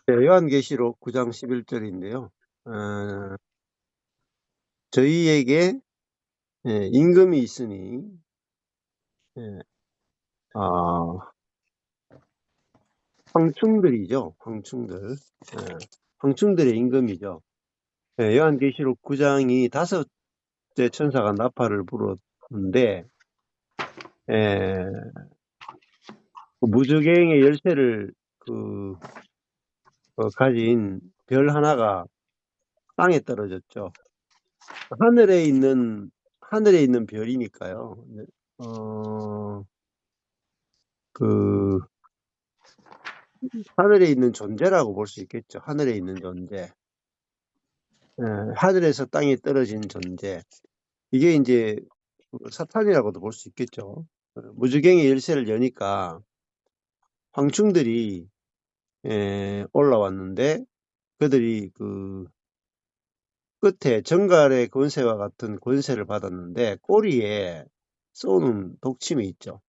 네, 요한계시록 9장 11절인데요. 저희에게 임금이 있으니 예, 아, 황충들이죠. 황충들. 황충들의 임금이죠. 요한계시록 9장이 다섯째 천사가 나팔을 불었는데 그 무저갱의 열쇠를 가진 별 하나가 땅에 떨어졌죠. 하늘에 있는 별이니까요. 어, 그 하늘에 있는 존재라고 볼 수 있겠죠. 하늘에 있는 존재. 하늘에서 땅에 떨어진 존재. 이게 이제 사탄이라고도 볼 수 있겠죠. 무주갱의 열쇠를 여니까 황충들이 올라왔는데 그들이 그 끝에 정갈의 권세와 같은 권세를 받았는데 꼬리에 쏘는 독침이 있죠.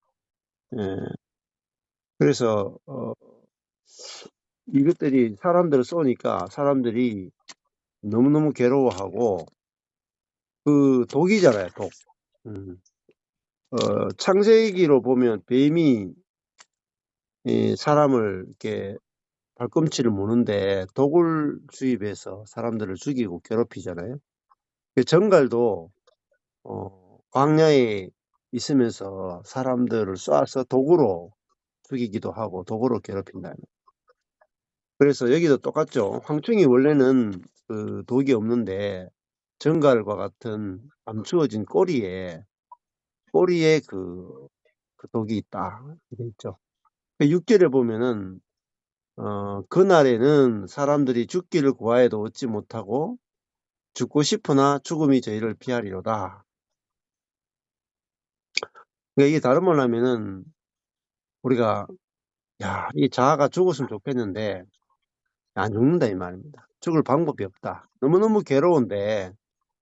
예, 그래서 이것들이 사람들을 쏘니까 사람들이 너무너무 괴로워하고 그 독이잖아요, 독. 창세기로 보면 뱀이 이 사람을 이렇게 발꿈치를 무는데 독을 주입해서 사람들을 죽이고 괴롭히잖아요. 그 정갈도 광야에 있으면서 사람들을 쏴서 독으로 죽이기도 하고 독으로 괴롭힌다. 그래서 여기도 똑같죠. 황충이 원래는 그 독이 없는데 정갈과 같은 감추어진 꼬리에 그 독이 있다. 이렇게 있죠. 6절에 보면은 그날에는 사람들이 죽기를 구하여도 얻지 못하고 죽고 싶으나 죽음이 저희를 피하리로다. 그러니까 이게 다른 말로 하면은 우리가 이 자아가 죽었으면 좋겠는데 안 죽는다 이 말입니다. 죽을 방법이 없다. 너무너무 괴로운데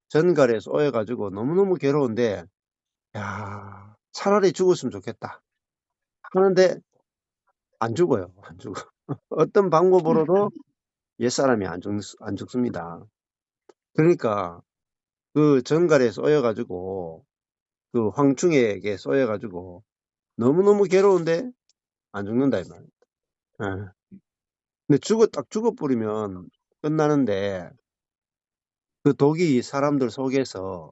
전갈에 쏘여가지고 너무너무 괴로운데 차라리 죽었으면 좋겠다 하는데 안 죽어요. 안 죽어. 어떤 방법으로도 옛사람이 안 죽습니다. 그러니까 그 전갈에 쏘여가지고 그 황충에게 쏘여가지고 너무너무 괴로운데 안 죽는다 이 말이에요. 예. 근데 딱 죽어버리면 끝나는데 그 독이 사람들 속에서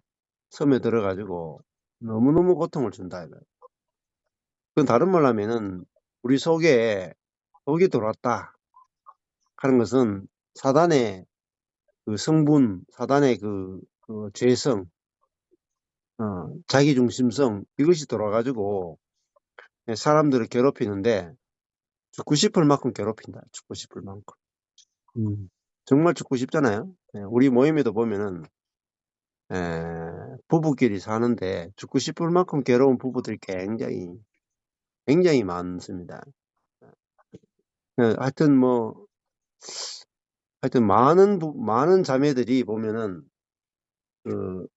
섬에 들어가지고 너무너무 고통을 준다 이거예요. 그건 다른 말로 하면은 우리 속에 독이 들어왔다 하는 것은 사단의 그 성분, 사단의 그 죄성, 자기중심성 이것이 들어와가지고 사람들을 괴롭히는데 죽고 싶을 만큼 괴롭힌다. 죽고 싶을 만큼. 정말 죽고 싶잖아요. 우리 모임에도 보면은 부부끼리 사는데 죽고 싶을 만큼 괴로운 부부들이 굉장히 많습니다. 하여튼 많은 자매들이 보면은 그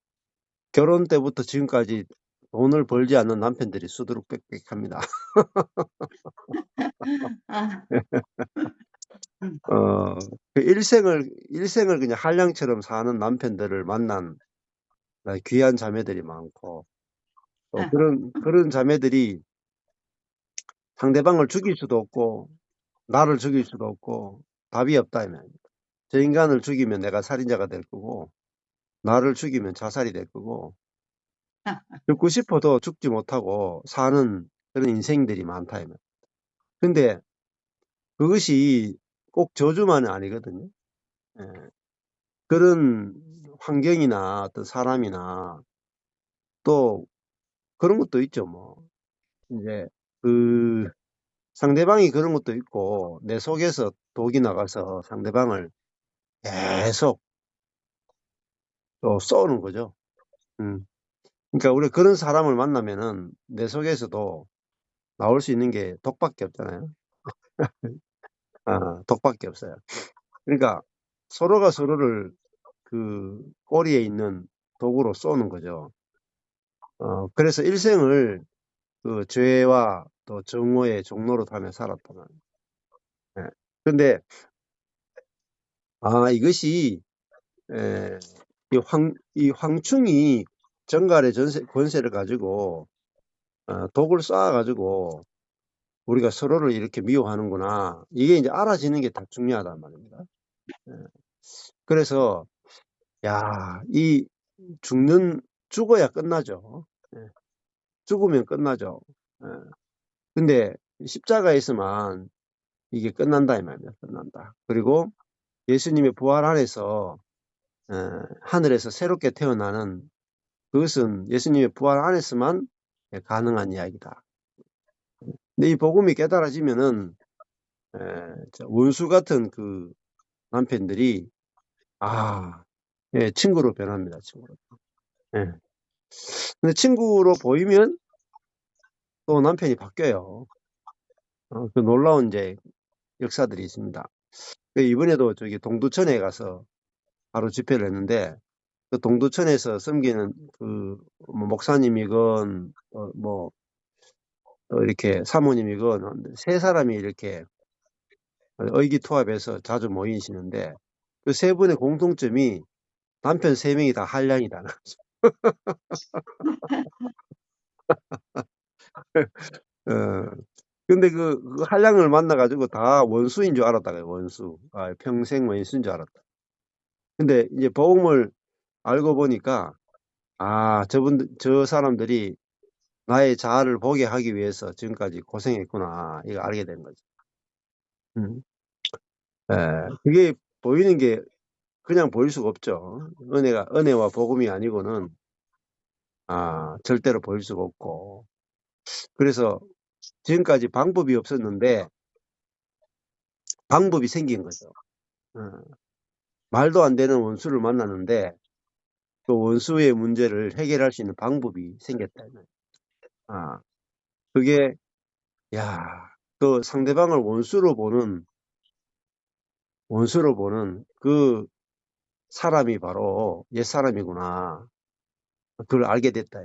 결혼 때부터 지금까지 돈을 벌지 않는 남편들이 수두룩빽빽합니다. 아, 그 일생을 그냥 한량처럼 사는 남편들을 만난 귀한 자매들이 많고, 또 그런 자매들이 상대방을 죽일 수도 없고, 나를 죽일 수도 없고, 답이 없다, 이 말입니다. 저 인간을 죽이면 내가 살인자가 될 거고, 나를 죽이면 자살이 될 거고, 죽고 싶어도 죽지 못하고 사는 그런 인생들이 많다, 이 말입니다. 근데 그것이 꼭 저주만은 아니거든요. 예. 그런 환경이나 어떤 사람이나 또 그런 것도 있죠, 뭐. 이제 그 상대방이 그런 것도 있고 내 속에서 독이 나가서 상대방을 계속 또 쏘는 거죠. 음. 그러니까 우리 그런 사람을 만나면은 내 속에서도 나올 수 있는 게 독밖에 없잖아요. 독밖에 없어요. 그러니까 서로가 서로를 그 꼬리에 있는 독으로 쏘는 거죠. 그래서 일생을 그 죄와 또 정오의 종로로 타며 살았다는. 예. 근데 이것이 이 황충이 정갈의 권세를 가지고 독을 쏴가지고 우리가 서로를 이렇게 미워하는구나. 이게 이제 알아지는 게 다 중요하단 말입니다. 그래서 이 죽어야 끝나죠. 죽으면 끝나죠. 근데 십자가에서만 이게 끝난다 이 말이야. 끝난다. 그리고 예수님의 부활 안에서 하늘에서 새롭게 태어나는 그것은 예수님의 부활 안에서만 가능한 이야기다. 근데 이 복음이 깨달아지면은 원수 같은 그 남편들이 친구로 변합니다. 친구로. 근데 친구로 보이면 또 남편이 바뀌어요. 그 놀라운 이제 역사들이 있습니다. 이번에도 저기 동두천에 가서 바로 집회를 했는데 그 동두천에서 섬기는 그 목사님이건 또 이렇게 사모님이건 세 사람이 이렇게 의기투합해서 자주 모이시는데 그 세 분의 공통점이 남편 세 명이 다 한량이다는 거죠. 근데 그 한량을 만나가지고 다 원수인 줄 알았다고요. 원수. 평생 원수인 줄 알았다. 근데 이제 복음을 알고 보니까 저 사람들이 나의 자아를 보게 하기 위해서 지금까지 고생했구나. 이거 알게 된 거죠. 그게 보이는 게 그냥 보일 수가 없죠. 은혜와 복음이 아니고는 절대로 보일 수가 없고. 그래서 지금까지 방법이 없었는데 방법이 생긴 거죠. 말도 안 되는 원수를 만났는데 그 원수의 문제를 해결할 수 있는 방법이 생겼다. 그게 그 상대방을 원수로 보는 그 사람이 바로 옛사람이구나. 그걸 알게 됐다.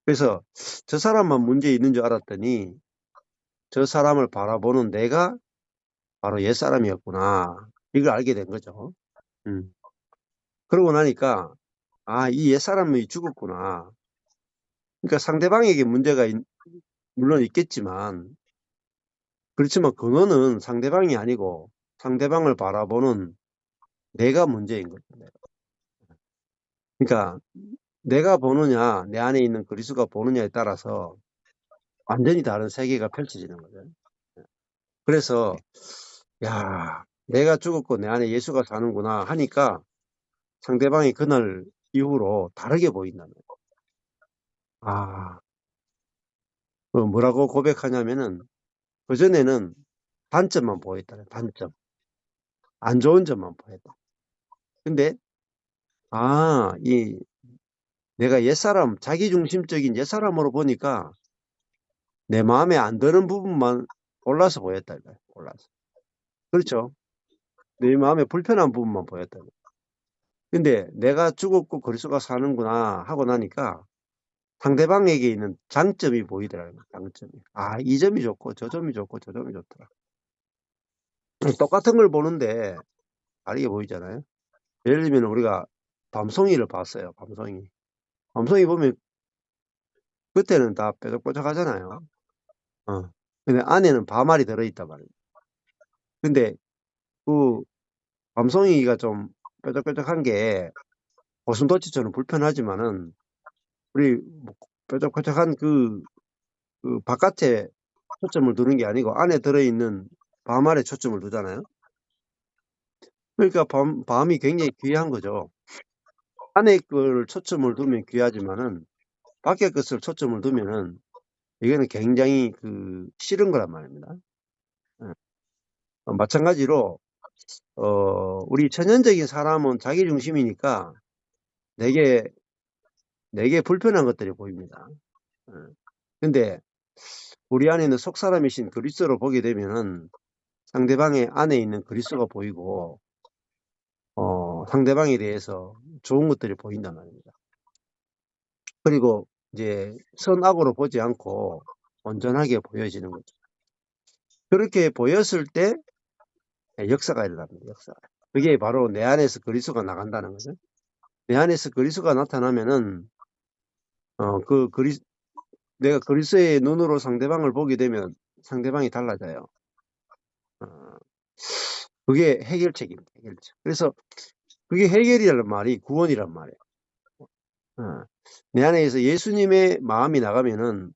그래서 저 사람만 문제 있는 줄 알았더니 저 사람을 바라보는 내가 바로 옛사람이었구나. 이걸 알게 된 거죠. 그러고 나니까 이 옛사람이 죽었구나. 그러니까 상대방에게 문제가 물론 있겠지만 그렇지만 근원은 상대방이 아니고 상대방을 바라보는 내가 문제인 거죠. 그러니까 내가 보느냐 내 안에 있는 그리스도가 보느냐에 따라서 완전히 다른 세계가 펼쳐지는 거죠. 그래서 내가 죽었고 내 안에 예수가 사는구나 하니까 상대방이 그날 이후로 다르게 보인다는 거예요. 뭐라고 고백하냐면은 그전에는 단점만 보였다. 단점. 안 좋은 점만 보였다. 근데 내가 옛사람, 자기중심적인 옛사람으로 보니까 내 마음에 안 드는 부분만 올라서 보였다. 올라서. 그렇죠. 내 마음에 불편한 부분만 보였다. 근데 내가 죽었고 그리스도가 사는구나 하고 나니까 상대방에게 있는 장점이 보이더라고요. 장점이. 이 점이 좋고 저 점이 좋고 저 점이 좋더라. 똑같은 걸 보는데 다르게 보이잖아요. 예를 들면 우리가 밤송이를 봤어요. 밤송이 보면 그때는 다 뾰족뾰족하잖아요. 근데 안에는 밤알이 들어있단 말이에요. 근데 그 밤송이가 좀 뾰족뾰족한 게 고슴도치처럼 불편하지만은 우리 뾰족뾰족한 그 바깥에 초점을 두는 게 아니고 안에 들어있는 밤알에 초점을 두잖아요. 그러니까 밤이 굉장히 귀한 거죠. 안에 걸 초점을 두면 귀하지만은 밖에 것을 초점을 두면은 이거는 굉장히 싫은 거란 말입니다. 마찬가지로 우리 천연적인 사람은 자기 중심이니까 내게 불편한 것들이 보입니다. 근데 우리 안에 있는 속사람이신 그리스도를 보게 되면은 상대방의 안에 있는 그리스도가 보이고 상대방에 대해서 좋은 것들이 보인단 말입니다. 그리고 이제 선악으로 보지 않고 온전하게 보여지는 거죠. 그렇게 보였을 때 역사가 일어납니다. 역사. 그게 바로 내 안에서 그리스도가 나간다는 거죠. 내 안에서 그리스도가 나타나면은 내가 그리스도의 눈으로 상대방을 보게 되면 상대방이 달라져요. 그게 해결책입니다. 해결책. 그래서 그게 해결이라는 말이 구원이란 말이에요. 내 안에서 예수님의 마음이 나가면은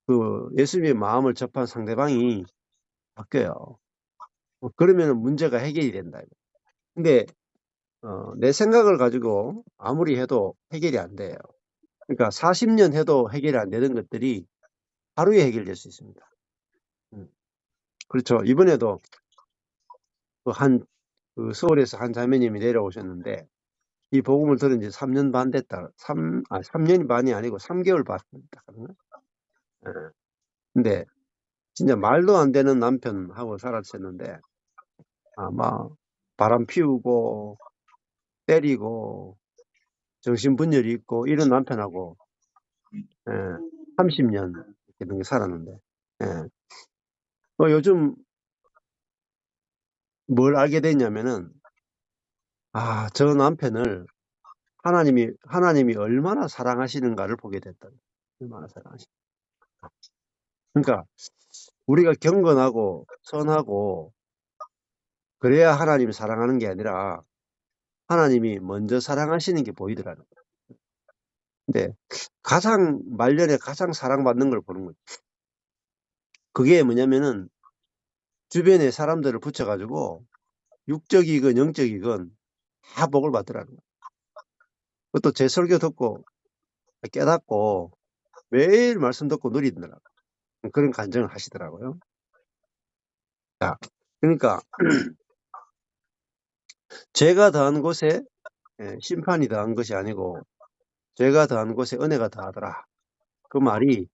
그 예수님의 마음을 접한 상대방이 바뀌어요. 그러면 문제가 해결이 된다. 근데 내 생각을 가지고 아무리 해도 해결이 안 돼요. 그러니까 40년 해도 해결이 안 되는 것들이 하루에 해결될 수 있습니다. 그렇죠. 이번에도 그 서울에서 한 자매님이 내려오셨는데 이 복음을 들은 지 3년 반 됐다. 3년 반이 아니고 3개월 반 됐다. 근데 진짜 말도 안 되는 남편하고 살았었는데 막 바람 피우고 때리고 정신분열이 있고 이런 남편하고 30년 이렇게 살았는데 요즘 뭘 알게 됐냐면은 저 남편을 하나님이 얼마나 사랑하시는가를 보게 됐다. 얼마나 사랑하시는. 그러니까 우리가 경건하고 선하고 그래야 하나님이 사랑하는 게 아니라 하나님이 먼저 사랑하시는 게 보이더라는 거예요. 근데 말년에 가장 사랑받는 걸 보는 거죠. 그게 뭐냐면은 주변에 사람들을 붙여가지고 육적이건 영적이건 다 복을 받더라는 거예요. 그것도 제 설교 듣고 깨닫고 매일 말씀 듣고 누리더라고요. 그런 간증을 하시더라고요. 자, 그러니까 죄가 더한 곳에 심판이 더한 것이 아니고 죄가 더한 곳에 은혜가 더하더라. 그 말이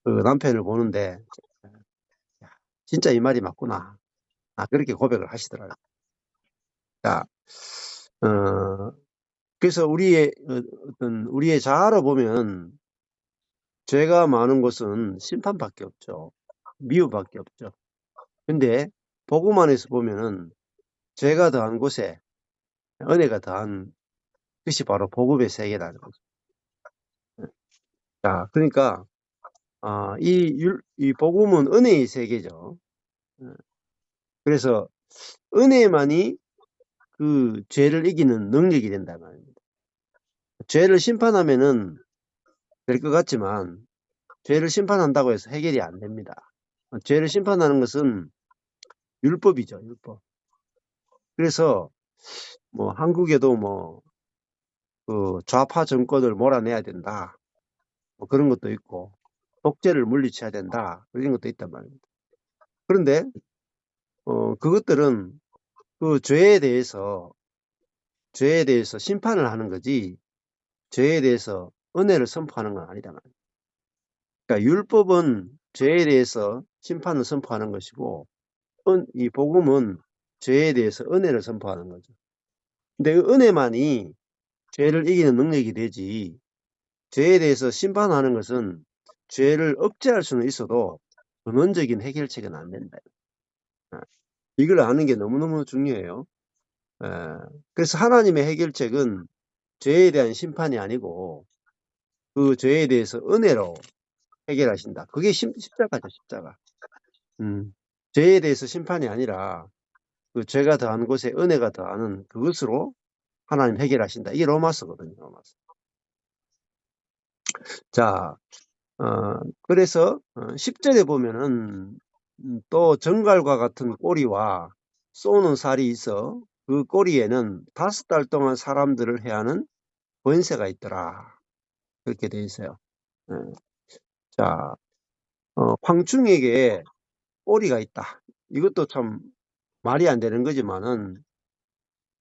그 남편을 보는데 진짜 이 말이 맞구나. 그렇게 고백을 하시더라고요. 자, 그래서 우리의 자아로 보면 죄가 많은 곳은 심판밖에 없죠. 미움밖에 없죠. 근데 복음 안에서 보면은 죄가 더한 곳에 은혜가 더한 것이 바로 복음의 세계라는 거죠. 자, 그러니까 이 복음은 은혜의 세계죠. 그래서 은혜만이 그 죄를 이기는 능력이 된다 말입니다. 죄를 심판하면은 될 것 같지만 죄를 심판한다고 해서 해결이 안 됩니다. 죄를 심판하는 것은 율법이죠, 율법. 그래서 뭐 한국에도 그 좌파 정권을 몰아내야 된다. 뭐 그런 것도 있고 독재를 물리쳐야 된다. 이런 것도 있단 말입니다. 그런데 그것들은 그 죄에 대해서 심판을 하는 거지 죄에 대해서 은혜를 선포하는 건 아니다 말입니다. 그러니까 율법은 죄에 대해서 심판을 선포하는 것이고 이 복음은 죄에 대해서 은혜를 선포하는 거죠. 근데 그 은혜만이 죄를 이기는 능력이 되지 죄에 대해서 심판하는 것은 죄를 억제할 수는 있어도 근원적인 해결책은 안 된다. 이걸 아는 게 너무너무 중요해요. 그래서 하나님의 해결책은 죄에 대한 심판이 아니고 그 죄에 대해서 은혜로 해결하신다. 그게 십자가죠, 십자가. 죄에 대해서 심판이 아니라 그 죄가 더한 곳에 은혜가 더하는 그것으로 하나님 해결하신다. 이게 로마서거든요, 로마서. 자, 그래서 10절에 보면은 또 정갈과 같은 꼬리와 쏘는 살이 있어 그 꼬리에는 5달 동안 사람들을 해하는 권세가 있더라. 그렇게 돼 있어요. 자, 황충에게 꼬리가 있다. 이것도 참 말이 안 되는 거지만은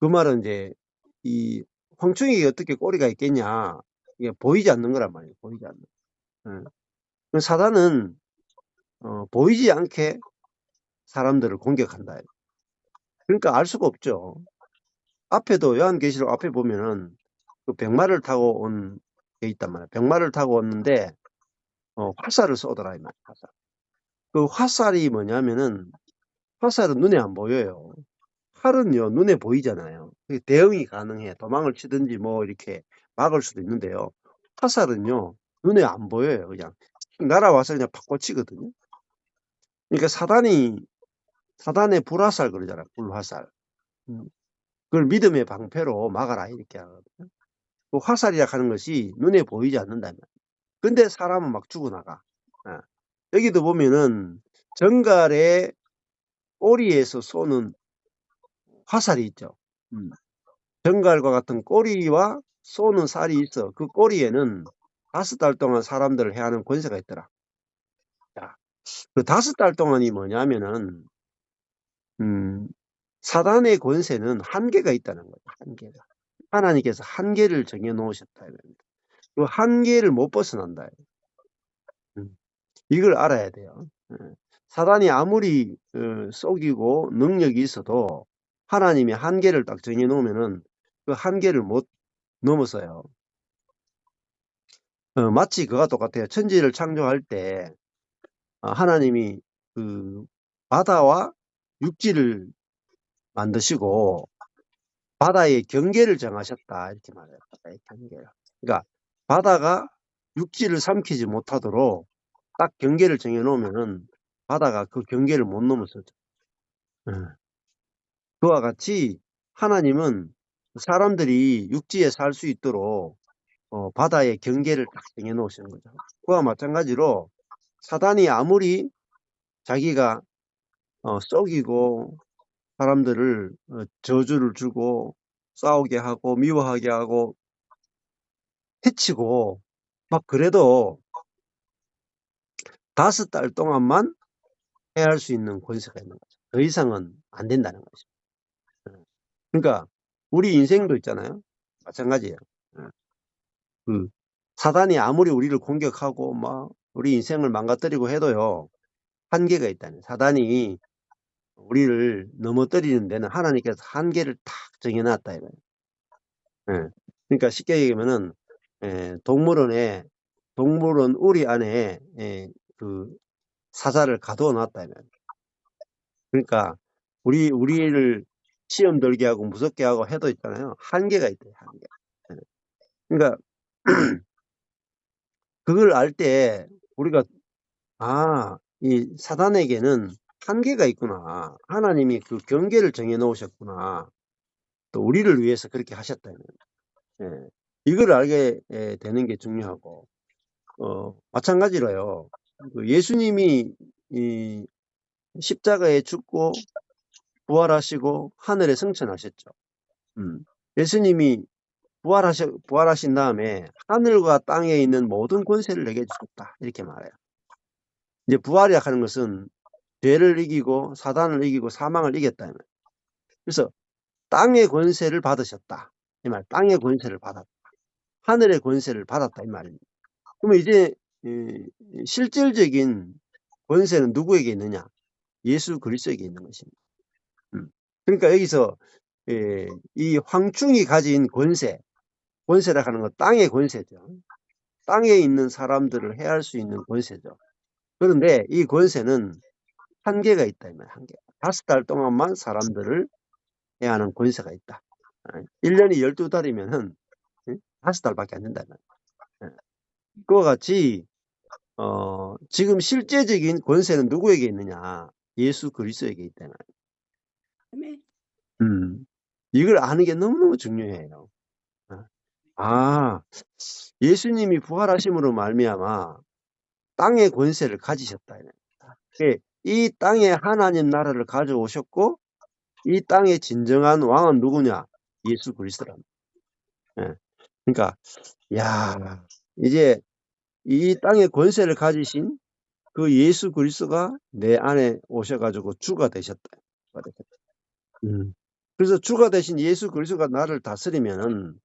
그 말은 이제 이 황충에게 어떻게 꼬리가 있겠냐. 이게 보이지 않는 거란 말이에요. 보이지 않는. 사단은 보이지 않게 사람들을 공격한다. 그러니까 알 수가 없죠. 앞에도 요한계시록 앞에 보면은 그 백마를 타고 온 게 있단 말이에요. 백마를 타고 왔는데 화살을 쏘더라 이 말이에요. 화살. 그 화살이 뭐냐면은 화살은 눈에 안 보여요. 활은요, 눈에 보이잖아요. 대응이 가능해. 도망을 치든지 뭐 이렇게 막을 수도 있는데요. 화살은요, 눈에 안 보여요. 그냥 날아와서 그냥 팍 꽂히거든요. 그러니까 사단의 불화살 그러잖아요. 불화살. 그걸 믿음의 방패로 막아라 이렇게 하거든요. 그 화살이라 하는 것이 눈에 보이지 않는다면. 근데 사람은 막 죽어나가. 예. 여기도 보면은 정갈의 꼬리에서 쏘는 화살이 있죠. 정갈과 같은 꼬리와 쏘는 살이 있어. 그 꼬리에는 5달 동안 사람들을 해하는 권세가 있더라. 자, 그 5달 동안이 뭐냐면은, 사단의 권세는 한계가 있다는 거죠. 한계가. 하나님께서 한계를 정해놓으셨다. 그 한계를 못 벗어난다. 이걸 알아야 돼요. 사단이 아무리 속이고 능력이 있어도 하나님이 한계를 딱 정해놓으면은 그 한계를 못 넘어서요. 마치 그와 똑같아요. 천지를 창조할 때 하나님이 그 바다와 육지를 만드시고 바다의 경계를 정하셨다 이렇게 말해요. 바다의 경계를. 그러니까 바다가 육지를 삼키지 못하도록 딱 경계를 정해놓으면은 바다가 그 경계를 못 넘어서죠. 그와 같이 하나님은 사람들이 육지에 살 수 있도록 바다의 경계를 딱 정해놓으시는 거죠. 그와 마찬가지로 사단이 아무리 자기가 속이고 사람들을 저주를 주고 싸우게 하고 미워하게 하고 해치고 막 그래도 5달 동안만 해야 할 수 있는 권세가 있는 거죠. 더 이상은 안 된다는 거죠. 그러니까 우리 인생도 있잖아요. 마찬가지예요. 그 사단이 아무리 우리를 공격하고 막 우리 인생을 망가뜨리고 해도요. 한계가 있다는. 사단이 우리를 넘어뜨리는 데는 하나님께서 한계를 탁 정해놨다 이거예요. 그러니까 쉽게 얘기하면은 동물원 우리 안에 그 사자를 가두어 놨다 이거예요. 그러니까 우리를 시험 들게 하고 무섭게 하고 해도 있잖아요. 한계가 있대요. 한계. 그러니까 그걸 알 때 우리가 이 사단에게는 한계가 있구나. 하나님이 그 경계를 정해 놓으셨구나. 또 우리를 위해서 그렇게 하셨다는. 예. 이걸 알게 되는 게 중요하고, 마찬가지로요. 그 예수님이 이 십자가에 죽고 부활하시고 하늘에 승천하셨죠. 예수님이 부활하신 다음에 하늘과 땅에 있는 모든 권세를 내게 주셨다. 이렇게 말해요. 이제 부활이라 하는 것은 죄를 이기고 사단을 이기고 사망을 이겼다. 그래서 땅의 권세를 받으셨다. 이 말, 땅의 권세를 받았다. 하늘의 권세를 받았다. 이 말입니다. 그러면 이제 실질적인 권세는 누구에게 있느냐? 예수 그리스도에게 있는 것입니다. 그러니까 여기서 이 황충이 가진 권세라 하는 건 땅의 권세죠. 땅에 있는 사람들을 해할 수 있는 권세죠. 그런데 이 권세는 한계가 있다. 이 말, 한계. 5달 동안만 사람들을 해야 하는 권세가 있다. 1년이 12달이면은 5달밖에 안 된다. 그와 같이 지금 실제적인 권세는 누구에게 있느냐? 예수 그리스도에게 있다. 이걸 아는 게 너무너무 중요해요. 예수님이 부활하심으로 말미암아 땅의 권세를 가지셨다. 이 땅에 하나님 나라를 가져오셨고 이 땅의 진정한 왕은 누구냐? 예수 그리스도랍니다. 그러니까 이제 이 땅의 권세를 가지신 그 예수 그리스도가 내 안에 오셔가지고 주가 되셨다. 그래서 주가 되신 예수 그리스도가 나를 다스리면은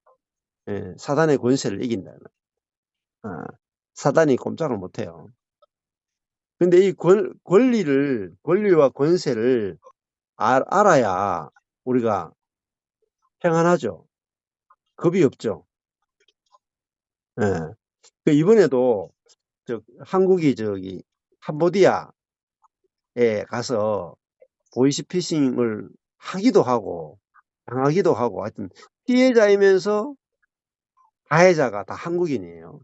사단의 권세를 이긴다. 사단이 꼼짝을 못해요. 근데 이 권리와 권세를 알아야 우리가 평안하죠. 겁이 없죠. 그 이번에도 한국이 캄보디아에 가서 보이스피싱을 하기도 하고 당하기도 하고 하여튼 피해자이면서 가해자가 다 한국인이에요.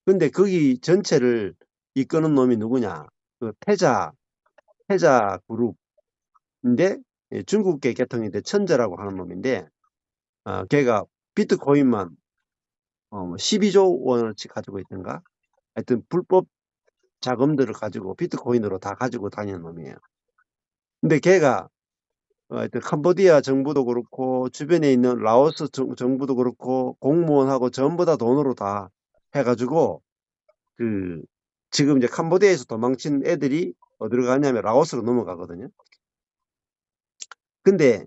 근데 거기 전체를 이끄는 놈이 누구냐? 그 태자 그룹인데 중국계 계통인데 천재라고 하는 놈인데 걔가 비트코인만 12조 원어치 가지고 있던가? 하여튼 불법 자금들을 가지고 비트코인으로 다 가지고 다니는 놈이에요. 근데 걔가 하여튼 캄보디아 정부도 그렇고 주변에 있는 라오스 정부도 그렇고 공무원하고 전부 다 돈으로 다 해가지고 그 지금 이제 캄보디아에서 도망친 애들이 어디로 가냐면 라오스로 넘어가거든요. 근데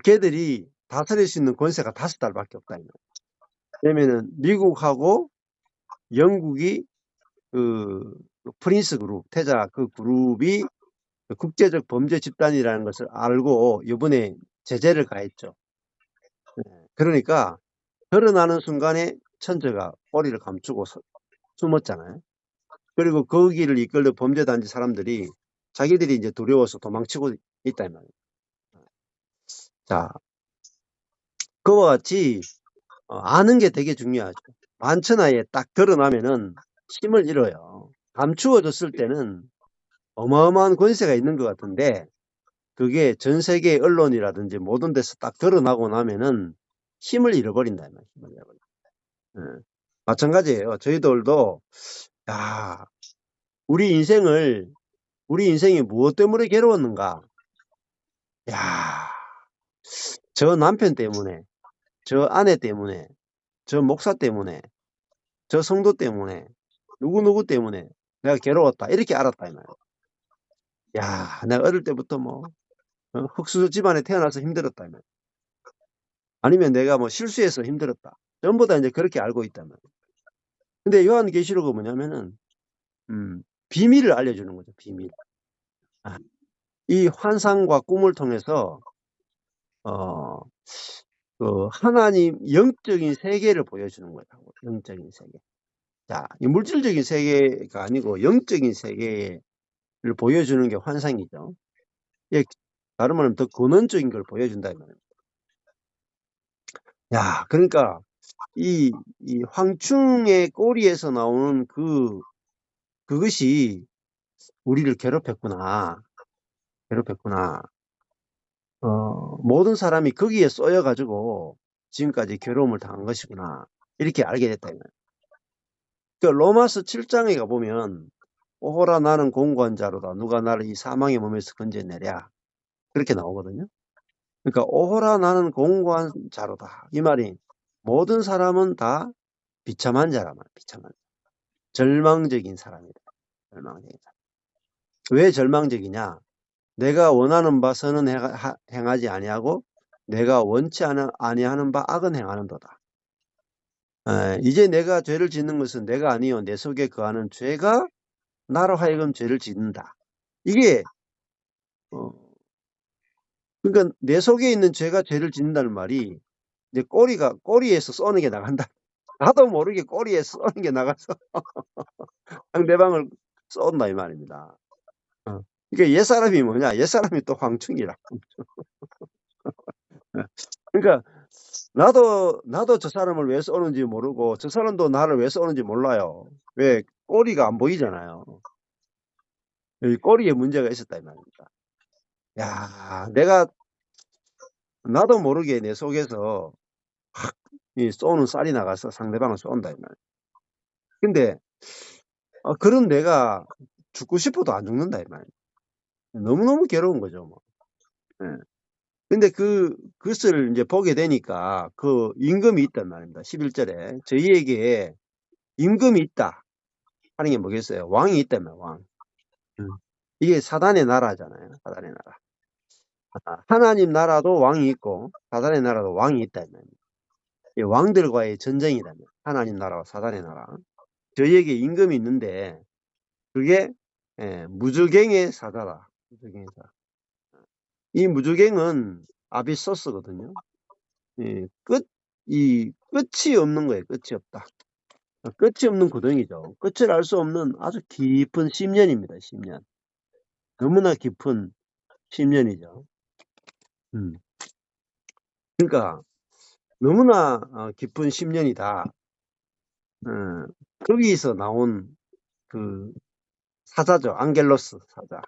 걔들이 다스릴 수 있는 권세가 5달밖에 없다. 왜냐면은 미국하고 영국이 그 프린스 그룹, 태자 그 그룹이 국제적 범죄 집단이라는 것을 알고 이번에 제재를 가했죠. 그러니까 드러나는 순간에 천재가 꼬리를 감추고 숨었잖아요. 그리고 거기를 이끌던 범죄단지 사람들이 자기들이 이제 두려워서 도망치고 있다 이 말이에요. 자, 그와 같이 아는 게 되게 중요하죠. 만천하에 딱 드러나면은 힘을 잃어요. 감추어졌을 때는 어마어마한 권세가 있는 것 같은데 그게 전 세계 언론이라든지 모든 데서 딱 드러나고 나면은 힘을 잃어버린다 이 말이에요. 힘을 잃어버린다. 마찬가지예요. 저희들도 야, 우리 인생이 무엇 때문에 괴로웠는가? 야, 저 남편 때문에, 저 아내 때문에, 저 목사 때문에, 저 성도 때문에, 누구누구 때문에 내가 괴로웠다. 이렇게 알았다 이 말이에요. 야, 내가 어릴 때부터 흑수저 집안에 태어나서 힘들었다 이 말이에요. 아니면 내가 실수해서 힘들었다. 전부 다 이제 그렇게 알고 있단 말이에요. 근데 요한계시록은 뭐냐면은 비밀을 알려주는 거죠. 비밀. 이 환상과 꿈을 통해서 그 하나님 영적인 세계를 보여주는 거예요. 영적인 세계. 자, 이 물질적인 세계가 아니고 영적인 세계를 보여주는 게 환상이죠. 예, 다른 말하면 더 근원적인 걸 보여준다 이 말이에요. 야, 그러니까 이 황충의 꼬리에서 나오는 그것이 우리를 괴롭혔구나. 모든 사람이 거기에 쏘여가지고 지금까지 괴로움을 당한 것이구나. 이렇게 알게 됐다. 그 로마서 7장에 가보면 오호라 나는 공고한 자로다. 누가 나를 이 사망의 몸에서 건져내랴. 그렇게 나오거든요. 그러니까 오호라 나는 공고한 자로다. 이 말이 모든 사람은 다 비참한 자란 말이야. 비참한 자. 절망적인 사람이다. 절망적인 사람. 왜 절망적이냐? 내가 원하는 바 선은 행하지 아니하고 내가 원치 아니하는 바 악은 행하는도다. 이제 내가 죄를 짓는 것은 내가 아니요 내 속에 거하는 죄가 나로 하여금 죄를 짓는다. 이게 그러니까 내 속에 있는 죄가 죄를 짓는다는 말이 이제 꼬리에서 쏘는 게 나간다. 나도 모르게 꼬리에서 쏘는 게 나가서 상대방을 쏜다 이 말입니다. 이게 옛사람이 뭐냐? 옛사람이 또 황충이라. 그러니까 나도 저 사람을 왜 쏘는지 모르고 저 사람도 나를 왜 쏘는지 몰라요. 왜? 꼬리가 안 보이잖아요. 이 꼬리에 문제가 있었다 이 말입니다. 야, 나도 모르게 내 속에서 확 쏘는 쌀이 나가서 상대방을 쏜다 이 말이에요. 근데 그런 내가 죽고 싶어도 안 죽는다 이 말이에요. 너무너무 괴로운 거죠. 예. 근데 그것을 이제 보게 되니까 그 임금이 있단 말입니다. 11절에 저희에게 임금이 있다 하는 게 뭐겠어요? 왕이 있다면 왕. 이게 사단의 나라잖아요. 사단의 나라. 하나님 나라도 왕이 있고 사단의 나라도 왕이 있다. 이 왕들과의 전쟁이라면 하나님 나라와 사단의 나라. 저희에게 임금이 있는데 그게 무저갱의 사자다. 무저갱의 사자. 이 무저갱은 아비소스거든요. 끝이 없는 거예요. 끝이 없다. 끝이 없는 구덩이죠. 끝을 알 수 없는 아주 깊은 심연입니다. 심연. 너무나 깊은 10년이죠. 그러니까 너무나 깊은 10년이다. 거기서 나온 그 사자죠. 안겔로스 사자.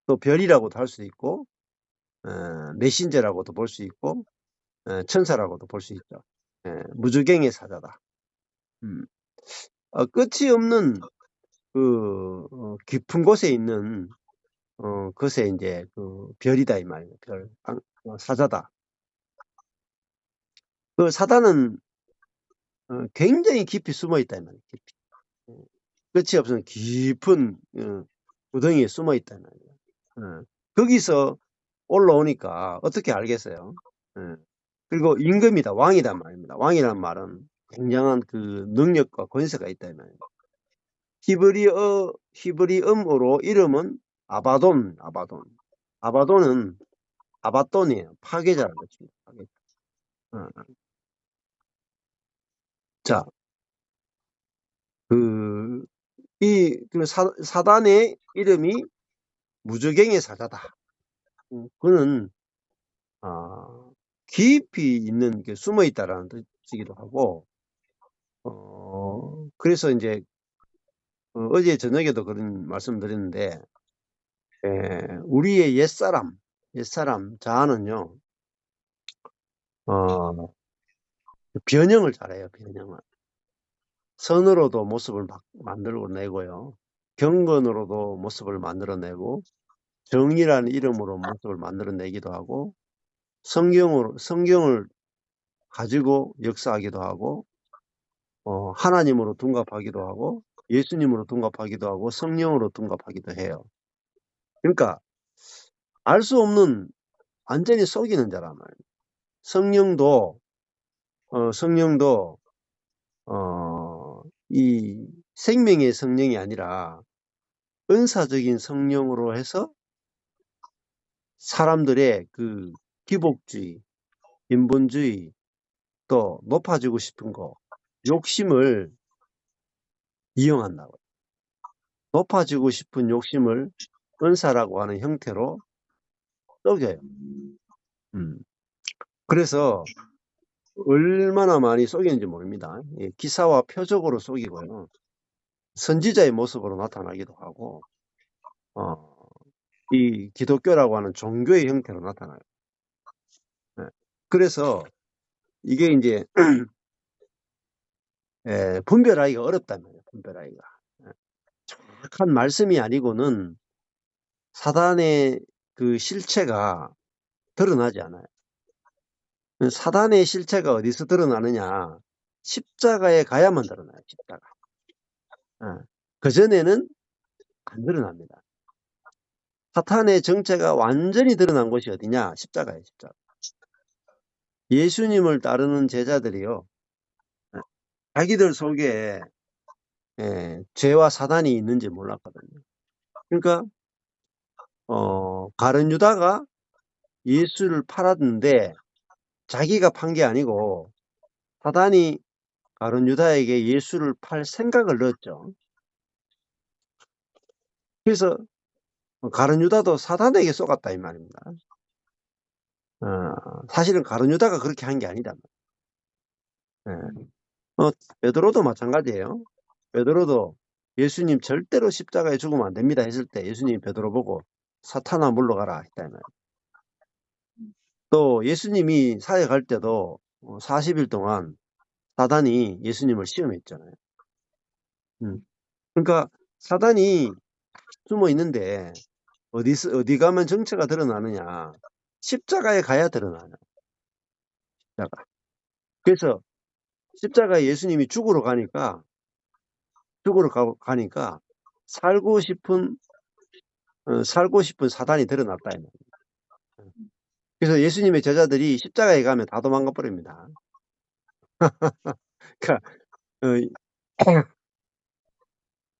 또 별이라고도 할 수 있고, 메신저라고도 볼 수 있고, 천사라고도 볼 수 있죠. 무주갱의 사자다. 끝이 없는 깊은 곳에 있는 그것에 이제 그 별이다 이 말이에요. 별, 사자다. 그 사자는 굉장히 깊이 숨어 있다 이 말이에요. 깊이. 끝이 없는 깊은 구덩이에 숨어 있다 이 말이에요. 거기서 올라오니까 어떻게 알겠어요? 그리고 임금이다, 왕이다 말입니다. 왕이란 말은 굉장한 그 능력과 권세가 있다 이 말이에요. 히브리음으로 이름은 아바돈. 아바돈은 아바돈이에요. 파괴자라는 뜻입니다. 파괴자. 자, 그 사단의 이름이 무저갱의 사자다. 그는 깊이 있는 게 숨어 있다라는 뜻이기도 하고, 그래서 이제 어제 저녁에도 그런 말씀드렸는데, 우리의 옛사람 자아는요, 변형을 잘해요, 변형을. 선으로도 모습을 만들어내고요. 경건으로도 모습을 만들어내고, 정의라는 이름으로 모습을 만들어내기도 하고, 성경을 가지고 역사하기도 하고, 하나님으로 둔갑하기도 하고, 예수님으로 둔갑하기도 하고, 성령으로 둔갑하기도 해요. 그러니까, 알 수 없는, 완전히 속이는 자란 말이에요. 성령도, 이 생명의 성령이 아니라, 은사적인 성령으로 해서 사람들의 그 기복주의, 인본주의, 또 높아지고 싶은 거, 욕심을 이용한다고. 높아지고 싶은 욕심을 은사라고 하는 형태로 속여요. 그래서 얼마나 많이 속이는지 모릅니다. 기사와 표적으로 속이고요. 선지자의 모습으로 나타나기도 하고, 이 기독교라고 하는 종교의 형태로 나타나요. 그래서 이게 이제 분별하기가 어렵단 말이에요. 분별하기가. 정확한 말씀이 아니고는 사단의 그 실체가 드러나지 않아요. 사단의 실체가 어디서 드러나느냐? 십자가에 가야만 드러나요. 십자가. 그전에는 안 드러납니다. 사탄의 정체가 완전히 드러난 곳이 어디냐? 십자가예요. 십자가. 예수님을 따르는 제자들이요. 자기들 속에 죄와 사단이 있는지 몰랐거든요. 그러니까 가룟 유다가 예수를 팔았는데 자기가 판 게 아니고 사단이 가룟 유다에게 예수를 팔 생각을 넣었죠. 그래서 가룟 유다도 사단에게 속았다 이 말입니다. 사실은 가룟 유다가 그렇게 한 게 아니다. 베드로도 마찬가지예요. 베드로도 예수님 절대로 십자가에 죽으면 안 됩니다 했을 때 예수님이 베드로 보고 사탄아 물러가라 했다 이 말이에요. 또 예수님이 사역할 때도 40일 동안 사단이 예수님을 시험했잖아요. 그러니까 사단이 숨어 있는데 어디 가면 정체가 드러나느냐? 십자가에 가야 드러나요. 십자가. 그래서 십자가에 예수님이 죽으러 가니까 살고 싶은 사단이 드러났다. 그래서 예수님의 제자들이 십자가에 가면 다 도망가 버립니다. 그러니까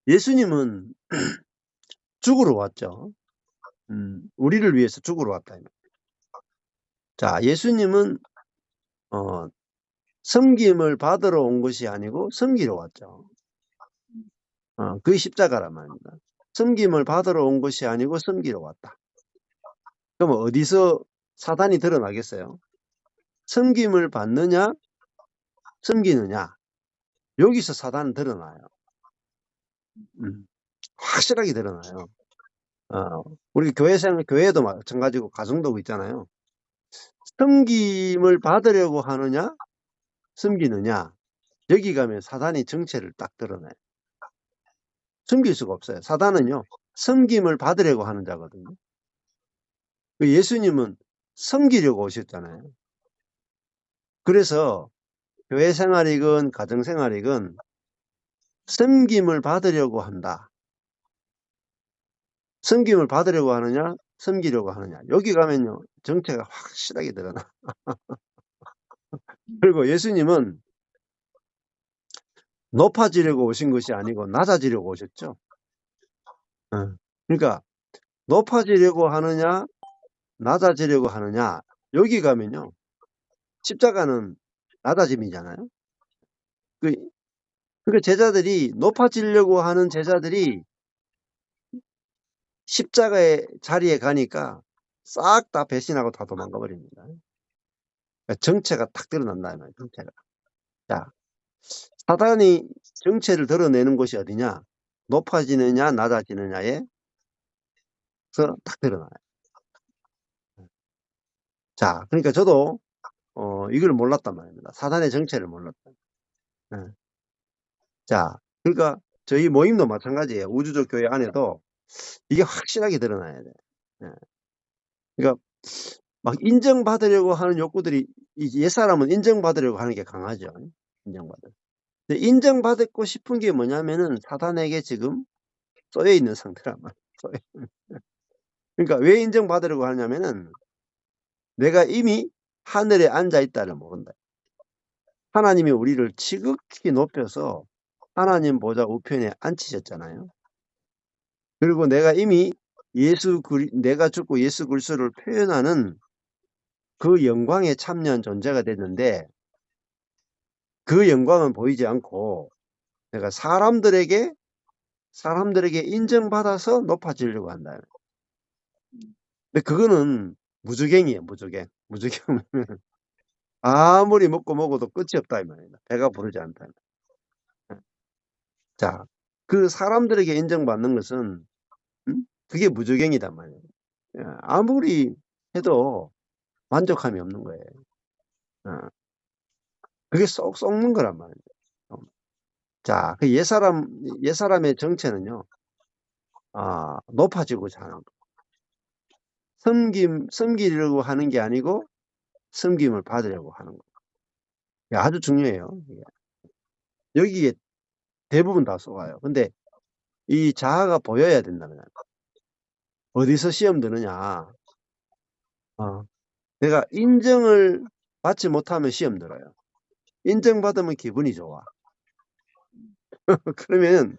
예수님은 죽으러 왔죠. 우리를 위해서 죽으러 왔다. 자, 예수님은 섬김을 받으러 온 것이 아니고 섬기러 왔죠. 그게 십자가란 말입니다. 섬김을 받으러 온 것이 아니고 섬기러 왔다. 그러면 어디서 사단이 드러나겠어요? 섬김을 받느냐, 섬기느냐. 여기서 사단은 드러나요. 확실하게 드러나요. 우리 교회에도 마찬가지고 가정도 있잖아요. 섬김을 받으려고 하느냐, 섬기느냐. 여기 가면 사단이 정체를 딱 드러내요. 섬길 수가 없어요. 사단은요, 섬김을 받으려고 하는 자거든요. 예수님은 섬기려고 오셨잖아요. 그래서 교회 생활이건 가정 생활이건 섬김을 받으려고 한다. 섬김을 받으려고 하느냐, 섬기려고 하느냐. 여기 가면요, 정체가 확실하게 드러나. 그리고 예수님은 높아지려고 오신 것이 아니고 낮아지려고 오셨죠. 그러니까 높아지려고 하느냐, 낮아지려고 하느냐. 여기 가면요, 십자가는 낮아짐이잖아요. 그러니까 제자들이 높아지려고 하는 제자들이 십자가의 자리에 가니까 싹 다 배신하고 다 도망가 버립니다. 그러니까 정체가 탁 드러난다, 이 말이에요. 정체가. 자, 사단이 정체를 드러내는 곳이 어디냐? 높아지느냐, 낮아지느냐에서 탁 드러나요. 자, 그러니까 저도 이걸 몰랐단 말입니다. 사단의 정체를 몰랐다. 네. 자, 그러니까 저희 모임도 마찬가지예요. 우주적 교회 안에도 이게 확실하게 드러나야 돼요. 네. 그러니까 막 인정받으려고 하는 욕구들이, 옛사람은 인정받으려고 하는 게 강하죠. 인정받을. 근데 인정받고 싶은 게 뭐냐면은 사단에게 지금 쏘여 있는 상태란 말이에요. 그러니까 왜 인정받으려고 하냐면은 내가 이미 하늘에 앉아 있다를 모른다. 하나님이 우리를 지극히 높여서 하나님 보좌 우편에 앉히셨잖아요. 그리고 내가 이미 내가 죽고 예수 그리스도를 표현하는 그 영광에 참여한 존재가 됐는데, 그 영광은 보이지 않고 내가 사람들에게 인정받아서 높아지려고 한다. 근데 그거는 무주갱이에요, 무주갱. 무주갱은 아무리 먹어도 끝이 없다 이 말입니다. 배가 부르지 않다. 자, 그 사람들에게 인정받는 것은 그게 무주갱이단 말이에요. 아무리 해도 만족함이 없는 거예요. 그게 쏙 썩는 거란 말이에요. 자, 그 옛사람의 정체는요, 높아지고자 하는 거. 섬기려고 하는 게 아니고 섬김을 받으려고 하는 거. 아주 중요해요. 여기에 대부분 다 쏘아요. 근데 이 자아가 보여야 된다면 어디서 시험 드느냐? 내가 인정을 받지 못하면 시험 들어요. 인정받으면 기분이 좋아. 그러면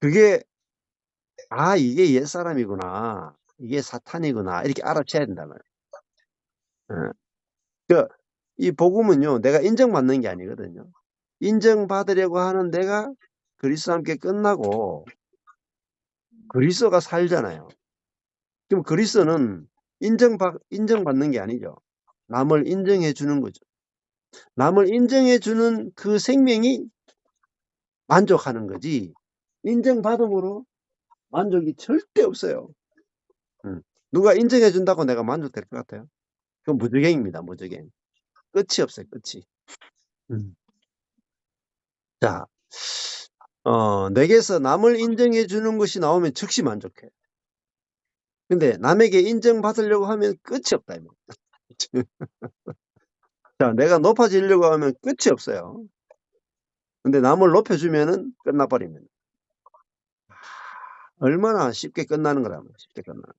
그게 이게 옛사람이구나. 이게 사탄이구나. 이렇게 알아채야 된단 말이에요. 이 복음은요, 내가 인정받는 게 아니거든요. 인정받으려고 하는 내가 그리스도와 함께 끝나고 그리스도가 살잖아요. 그럼 그리스도는 인정받는 게 아니죠. 남을 인정해 주는 거죠. 남을 인정해 주는 그 생명이 만족하는 거지, 인정받음으로 만족이 절대 없어요. 누가 인정해 준다고 내가 만족될 것 같아요? 그건 무주갱입니다. 무주갱. 끝이 없어요. 끝이. 자, 내게서 남을 인정해 주는 것이 나오면 즉시 만족해. 근데 남에게 인정받으려고 하면 끝이 없다. 자, 내가 높아지려고 하면 끝이 없어요. 근데 남을 높여주면은 끝나버립니다. 얼마나 쉽게 끝나는 거라면, 쉽게 끝나는.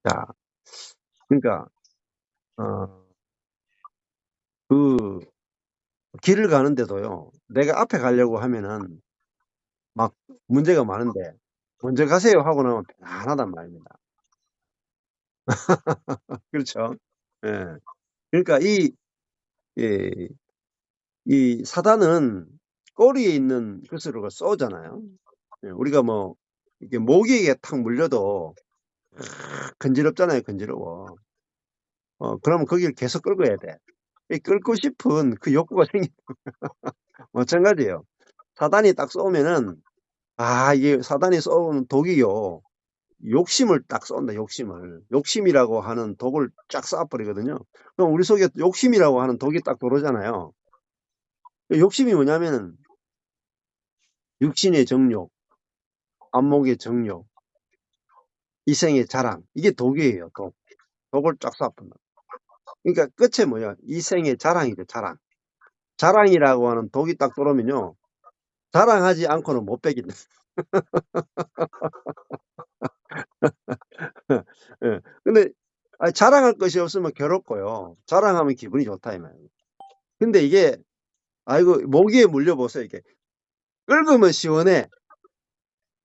자, 그러니까, 그 길을 가는데도요, 내가 앞에 가려고 하면은 막 문제가 많은데, 먼저 가세요 하고 나면 편안하단 말입니다. 그렇죠? 예. 그러니까 이 사단은 꼬리에 있는 것으로 쏘잖아요. 우리가 뭐 이렇게 모기에게 탁 물려도 건지럽잖아요, 건지러워. 그러면 거기를 계속 끌고 해야 돼. 이 끌고 싶은 그 욕구가 생기 마찬가지예요. 사단이 딱 쏘면은, 이게 사단이 쏘는 독이요. 욕심을 딱 쏜다, 욕심을. 욕심이라고 하는 독을 쫙 쏴버리거든요. 그럼 우리 속에 욕심이라고 하는 독이 딱 들어오잖아요. 욕심이 뭐냐면은, 육신의 정욕, 안목의 정욕, 이생의 자랑. 이게 독이에요, 독. 독을 쫙 쏴버린다. 그러니까 끝에 뭐야? 이생의 자랑이죠, 자랑. 자랑이라고 하는 독이 딱 들어오면요. 자랑하지 않고는 못 빼긴다. 예. 근데, 자랑할 것이 없으면 괴롭고요. 자랑하면 기분이 좋다, 이 말이에요. 근데 이게, 아이고, 모기에 물려보세요, 이게. 긁으면 시원해.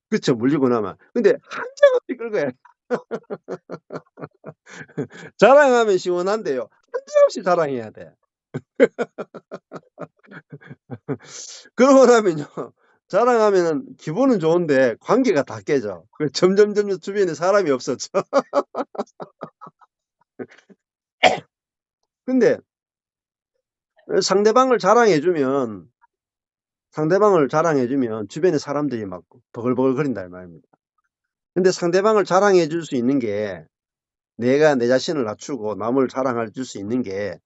그쵸, 물리고 나면. 근데 한정없이 긁어야 돼. 자랑하면 시원한데요. 한정없이 자랑해야 돼. 그러고 나면요. 자랑하면은 기분은 좋은데 관계가 다 깨져. 점점 주변에 사람이 없어져. 근데 상대방을 자랑해주면 주변에 사람들이 막 버글버글거린다 이 말입니다. 근데 상대방을 자랑해 줄 수 있는 게 내가 내 자신을 낮추고 남을 자랑해 줄 수 있는 게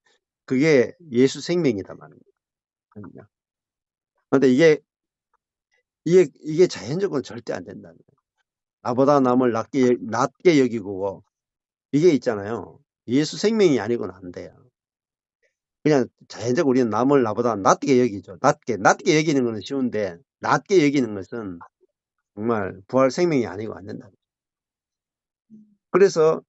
그게 예수 생명이다 말입니다. 근데 이게 자연적으로 절대 안 된다는 거예요. 나보다 남을 낮게 여기고 이게 있잖아요. 예수 생명이 아니고는 안 돼요. 그냥 자연적으로 우리는 남을 나보다 낮게 여기죠. 낮게 여기는 것은 쉬운데 낮게 여기는 것은 정말 부활 생명이 아니고 안 된다. 그래서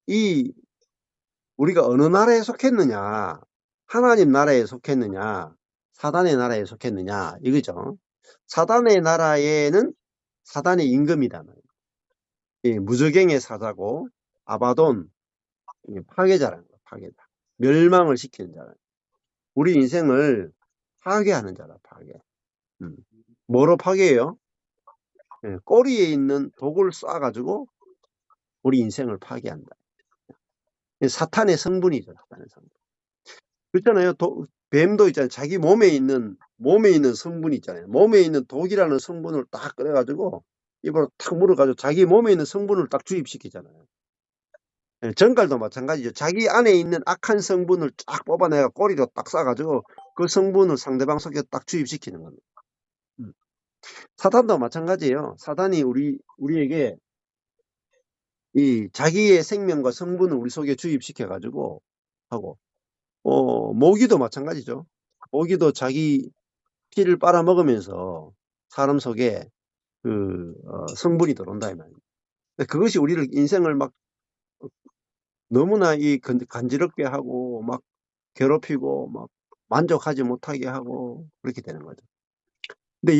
우리가 어느 나라에 속했느냐, 하나님 나라에 속했느냐, 사단의 나라에 속했느냐 이거죠. 사단의 나라에는 사단의 임금이다. 무저갱의 사자고 아바돈, 파괴자라는 거야. 파괴자. 멸망을 시키는 자라. 우리 인생을 파괴하는 자라. 파괴. 뭐로 파괴해요? 꼬리에 있는 독을 쏴가지고 우리 인생을 파괴한다. 사탄의 성분이죠. 사탄의 성분. 그렇잖아요. 뱀도 있잖아요. 자기 몸에 있는 성분이 있잖아요. 몸에 있는 독이라는 성분을 딱 꺼내가지고 입으로 탁 물어가지고 자기 몸에 있는 성분을 딱 주입시키잖아요. 정갈도 마찬가지죠. 자기 안에 있는 악한 성분을 쫙 뽑아내가 꼬리로 딱 쏴가지고 그 성분을 상대방 속에 딱 주입시키는 겁니다. 사탄도 마찬가지예요. 사탄이 우리에게 이 자기의 생명과 성분을 우리 속에 주입시켜가지고 하고, 모기도 마찬가지죠. 모기도 자기 피를 빨아먹으면서 사람 속에 성분이 들어온다 이 말입니다. 그것이 우리를 인생을 막 너무나 간지럽게 하고 막 괴롭히고 막 만족하지 못하게 하고 그렇게 되는 거죠. 근데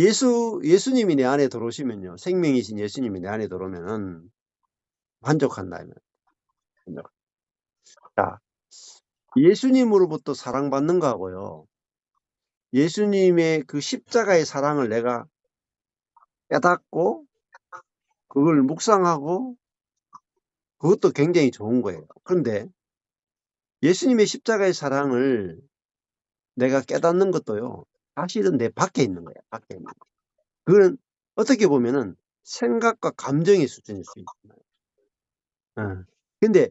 예수님이 내 안에 들어오시면요. 생명이신 예수님이 내 안에 들어오면은 만족한다. 자, 예수님으로부터 사랑받는 거하고요. 예수님의 그 십자가의 사랑을 내가 깨닫고 그걸 묵상하고 그것도 굉장히 좋은 거예요. 그런데 예수님의 십자가의 사랑을 내가 깨닫는 것도요. 사실은 내 밖에 있는 거예요. 밖에 있는 거. 그건 어떻게 보면은 생각과 감정의 수준일 수 있잖아요. 근데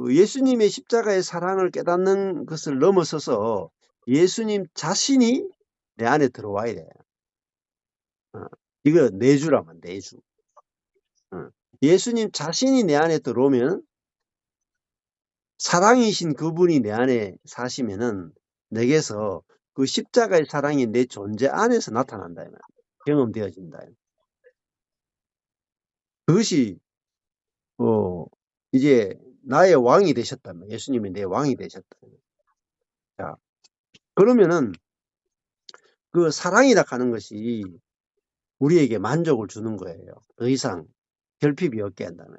예수님의 십자가의 사랑을 깨닫는 것을 넘어서서 예수님 자신이 내 안에 들어와야 돼요. 이거 내주라면 내주. 예수님 자신이 내 안에 들어오면 사랑이신 그분이 내 안에 사시면은 내게서 그 십자가의 사랑이 내 존재 안에서 나타난다. 경험되어진다. 그것이 이제 나의 왕이 되셨다면 예수님이 내 왕이 되셨다면 자 그러면은 그 사랑이라 하는 것이 우리에게 만족을 주는 거예요. 더 이상 결핍이 없게 한다면.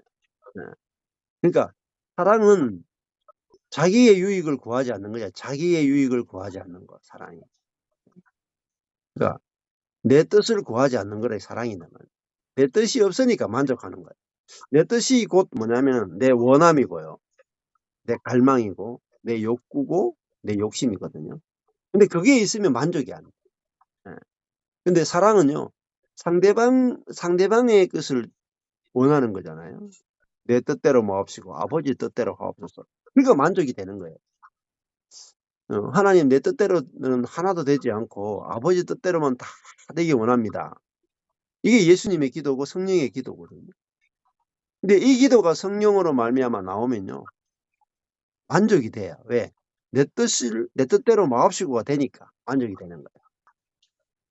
그러니까 사랑은 자기의 유익을 구하지 않는 거야. 자기의 유익을 구하지 않는 거 사랑이. 그러니까 내 뜻을 구하지 않는 거래 사랑이라면. 내 뜻이 없으니까 만족하는 거야. 내 뜻이 곧 뭐냐면 내 원함이고요. 내 갈망이고, 내 욕구고, 내 욕심이거든요. 근데 그게 있으면 만족이 안 돼. 예. 근데 사랑은요, 상대방의 것을 원하는 거잖아요. 내 뜻대로 마옵시고, 아버지 뜻대로 하옵소서. 그러니까 만족이 되는 거예요. 하나님 내 뜻대로는 하나도 되지 않고, 아버지 뜻대로만 다 되기 원합니다. 이게 예수님의 기도고 성령의 기도거든요. 근데 이 기도가 성령으로 말미암아 나오면요, 만족이 돼요. 왜? 내 뜻대로 마옵시고가 되니까 만족이 되는 거예요.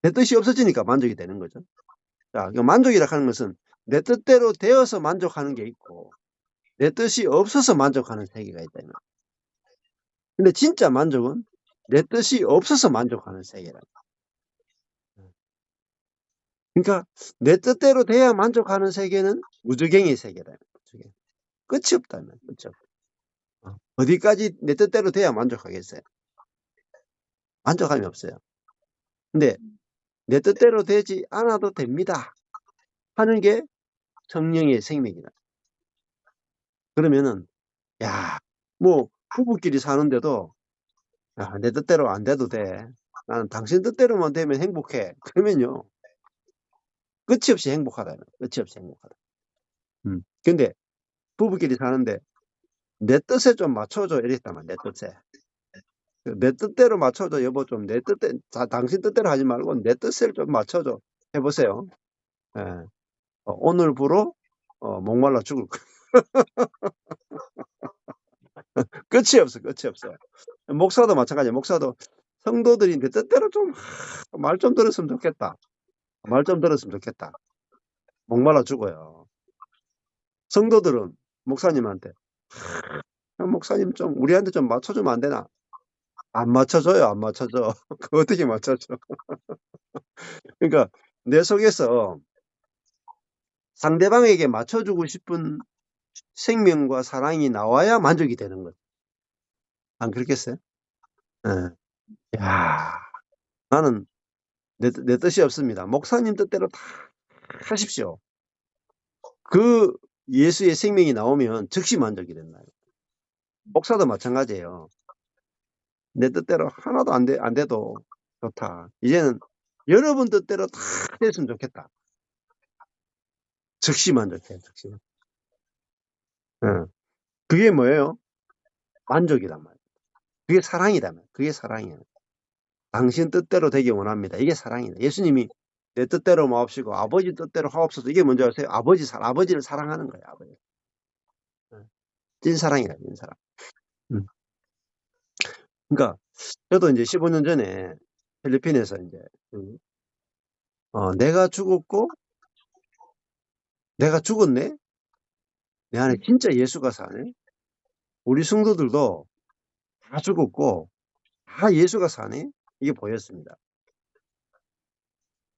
내 뜻이 없어지니까 만족이 되는 거죠. 자, 만족이라 하는 것은 내 뜻대로 되어서 만족하는 게 있고, 내 뜻이 없어서 만족하는 세계가 있다. 근데 진짜 만족은 내 뜻이 없어서 만족하는 세계라. 그러니까 내 뜻대로 돼야 만족하는 세계는 무저갱의 세계다. 끝이 없다면, 그렇죠? 어디까지 내 뜻대로 돼야 만족하겠어요? 만족감이 없어요. 근데 내 뜻대로 되지 않아도 됩니다 하는 게 성령의 생명이다. 그러면은 뭐 부부끼리 사는데도 내 뜻대로 안 돼도 돼. 나는 당신 뜻대로만 되면 행복해. 그러면요, 끝이 없이 행복하다. 끝이 없이 행복하다. 근데 부부끼리 사는데 내 뜻에 좀 맞춰줘 이랬다만, 내 뜻에. 내 뜻대로 맞춰줘 여보, 좀 내 뜻대 당신 뜻대로 하지 말고 내 뜻을 좀 맞춰줘 해보세요. 예. 오늘부로 목말라 죽을 거야. 끝이 없어, 끝이 없어. 목사도 마찬가지야. 목사도 성도들이 내 뜻대로 좀 말 좀 들었으면 좋겠다. 말 좀 들었으면 좋겠다. 목말라 죽어요. 성도들은 목사님한테 목사님 좀 우리한테 좀 맞춰주면 안 되나? 안 맞춰줘요, 안 맞춰줘. 그 어떻게 맞춰줘? 그러니까 내 속에서 상대방에게 맞춰주고 싶은 생명과 사랑이 나와야 만족이 되는 거죠. 안 그렇겠어요? 예. 야, 나는 내 뜻이 없습니다. 목사님 뜻대로 다 하십시오. 그 예수의 생명이 나오면 즉시 만족이 된다. 목사도 마찬가지예요. 내 뜻대로 하나도 안 돼도 좋다. 이제는 여러분 뜻대로 다 됐으면 좋겠다. 즉시 만족해, 즉시. 예. 그게 뭐예요? 만족이란 말이에요. 그게 사랑이란 말이에요. 그게 사랑이에요. 당신 뜻대로 되기 원합니다. 이게 사랑이다. 예수님이 내 뜻대로 마옵시고 아버지 뜻대로 하옵소서. 이게 뭔지 아세요? 아버지를 사랑하는 거예요. 아버지. 찐사랑이다, 찐사랑. 그러니까 저도 이제 15년 전에 필리핀에서 이제 내가 죽었고 내가 죽었네? 내 안에 진짜 예수가 사네? 우리 성도들도 다 죽었고 다 예수가 사네? 이게 보였습니다.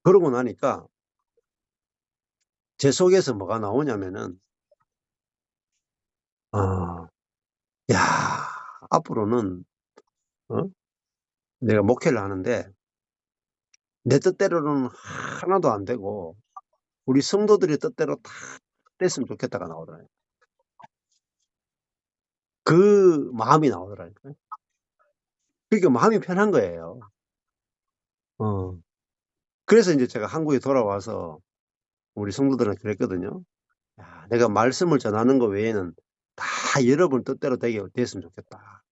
그러고 나니까 제 속에서 뭐가 나오냐면은 야, 앞으로는 내가 목회를 하는데 내 뜻대로는 하나도 안 되고 우리 성도들의 뜻대로 다 됐으면 좋겠다가 나오더라고요. 그 마음이 나오더라고요. 그러니까 마음이 편한 거예요. 그래서 이제 제가 한국에 돌아와서 우리 성도들은 그랬거든요. 내가 말씀을 전하는 것 외에는 다 여러분 뜻대로 되게 됐으면 좋겠다.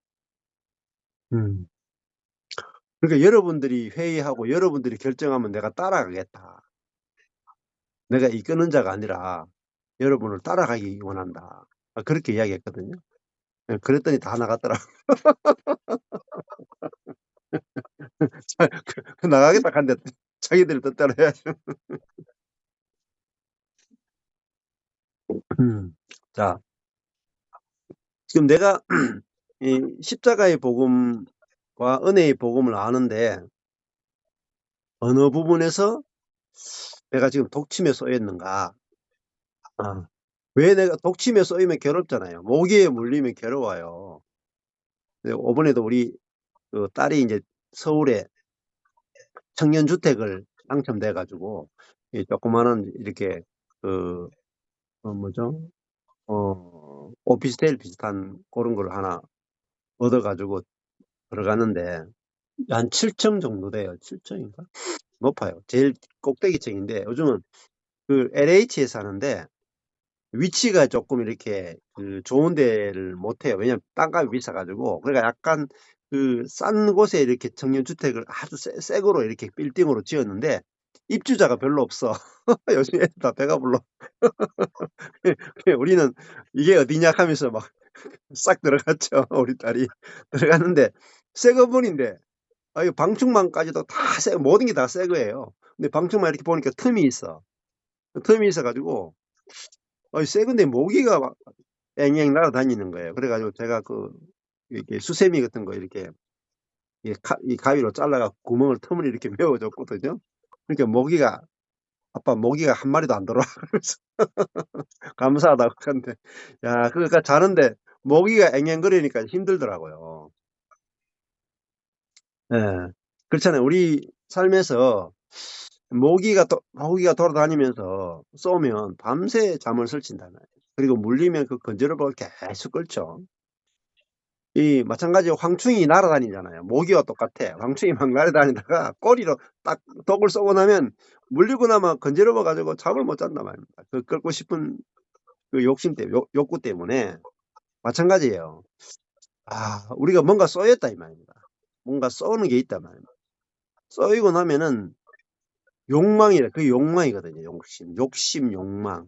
그러니까 여러분들이 회의하고 여러분들이 결정하면 내가 따라가겠다. 내가 이끄는 자가 아니라 여러분을 따라가기 원한다. 그렇게 이야기했거든요. 그랬더니 다 나갔더라. 나가겠다 한데 자기들 뜻대로 해야죠. 자, 지금 내가 이 십자가의 복음과 은혜의 복음을 아는데 어느 부분에서 내가 지금 독침에 쏘여 있는가? 왜 내가 독침에 쏘이면 괴롭잖아요. 모기에 물리면 괴로워요. 이번에도 우리 그 딸이 이제 서울에 청년주택을 당첨돼가지고 이 조그마한 이렇게 그 뭐죠? 오피스텔 비슷한 그런 걸 하나 얻어가지고 들어가는데, 한 7층 정도 돼요. 7층인가? 높아요. 제일 꼭대기층인데, 요즘은 그 LH에 사는데, 위치가 조금 이렇게 그 좋은 데를 못 해요. 왜냐면 땅값이 비싸가지고. 그러니까 약간 그 싼 곳에 이렇게 청년주택을 아주 새 거로 이렇게 빌딩으로 지었는데, 입주자가 별로 없어. 요즘 애들 다 배가 불러. 우리는 이게 어디냐 하면서 막 싹 들어갔죠. 우리 딸이. 들어갔는데, 새 건물인데, 이 방충망까지도 다 모든 게 다 새 거예요. 근데 방충망 이렇게 보니까 틈이 있어. 틈이 있어가지고, 새 건데 모기가 막 앵앵 날아다니는 거예요. 그래가지고 제가 이렇게 수세미 같은 거 이렇게 이 가위로 잘라가 구멍을 틈을 이렇게 메워줬거든요. 그러니까 아빠 모기가 한 마리도 안 들어와. 그래서 감사하다고 하는데, 야, 그러니까 자는데 모기가 앵앵거리니까 힘들더라고요. 예. 그렇잖아요. 우리 삶에서 모기가 돌아다니면서 쏘면 밤새 잠을 설친다나요. 그리고 물리면 그 건조를 계속 끓죠. 마찬가지로 황충이 날아다니잖아요. 모기와 똑같아. 황충이 막 날아다니다가 꼬리로 딱 독을 쏘고 나면 물리고 나면 건지러워 가지고 잠을 못 잔단 말입니다. 그 끓고 싶은 그 욕구 때문에 마찬가지예요. 우리가 뭔가 쏘였다 이 말입니다. 뭔가 쏘는 게 있단 말입니다. 쏘이고 나면은 욕망이래. 그게 욕망이거든요. 욕심, 욕망.